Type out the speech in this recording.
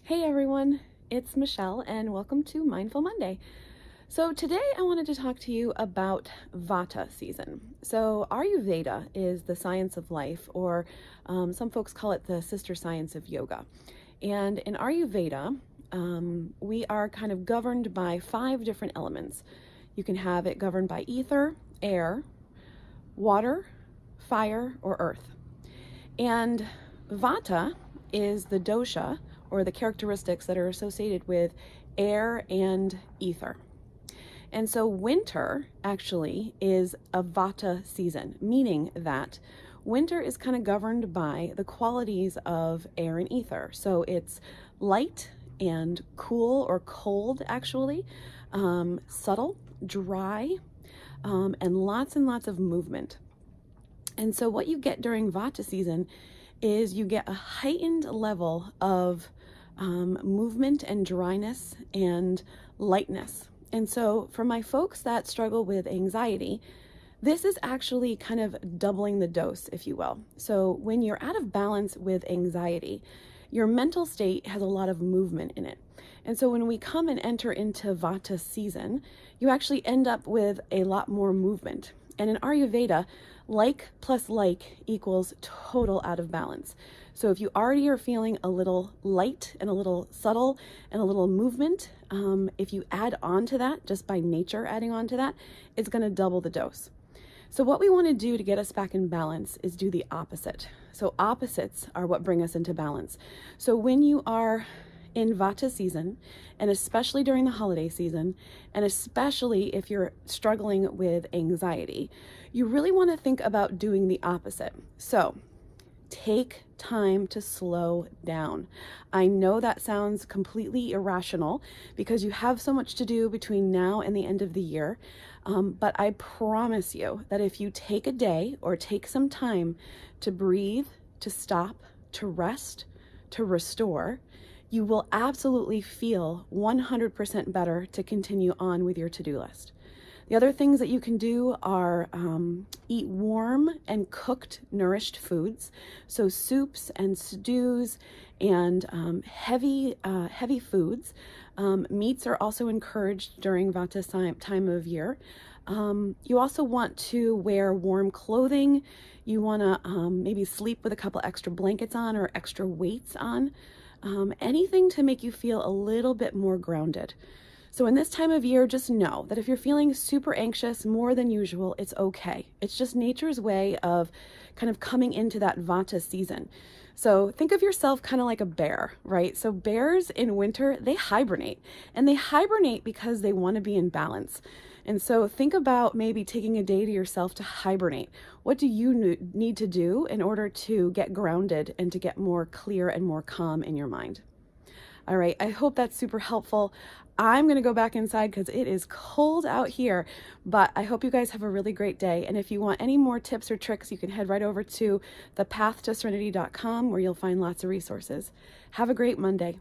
Hey everyone, it's Michelle and welcome to Mindful Monday. So today I wanted to talk to you about Vata season. So Ayurveda is the science of life, or some folks call it the sister science of yoga. And in Ayurveda, we are kind of governed by 5 different elements. You can have it governed by ether, air, water, fire, or earth. And Vata is the dosha, or the characteristics that are associated with air and ether. And so winter actually is a Vata season, meaning that winter is kind of governed by the qualities of air and ether. So it's light and cool or cold, actually, subtle, dry, and lots of movement. And so what you get during Vata season is you get a heightened level of movement and dryness and lightness. And so for my folks that struggle with anxiety, this is actually kind of doubling the dose, if you will. So when you're out of balance with anxiety, your mental state has a lot of movement in it. And so when we come and enter into Vata season, you actually end up with a lot more movement. And in Ayurveda, like plus like equals total out of balance. So if you already are feeling a little light and a little subtle and a little movement, if you add on to that, just by nature adding on to that, it's going to double the dose. So what we want to do to get us back in balance is do the opposite. So opposites are what bring us into balance. So when you are in Vata season, and especially during the holiday season, and especially if you're struggling with anxiety, you really want to think about doing the opposite. So take time to slow down. I know that sounds completely irrational because you have so much to do between now and the end of the year. But I promise you that if you take a day or take some time to breathe, to stop, to rest, to restore, you will absolutely feel 100% better to continue on with your to-do list. The other things that you can do are eat warm and cooked, nourished foods. So soups and stews and heavy foods. Meats are also encouraged during Vata time of year. You also want to wear warm clothing. You want to maybe sleep with a couple extra blankets on or extra weights on. Anything to make you feel a little bit more grounded. So in this time of year, just know that if you're feeling super anxious more than usual, it's okay. It's just nature's way of kind of coming into that Vata season. So think of yourself kind of like a bear, right? So bears in winter, they hibernate, and they hibernate because they want to be in balance. And so think about maybe taking a day to yourself to hibernate. What do you need to do in order to get grounded and to get more clear and more calm in your mind? All right, I hope that's super helpful. I'm going to go back inside because it is cold out here, but I hope you guys have a really great day. And if you want any more tips or tricks, you can head right over to thepathtoserenity.com where you'll find lots of resources. Have a great Monday.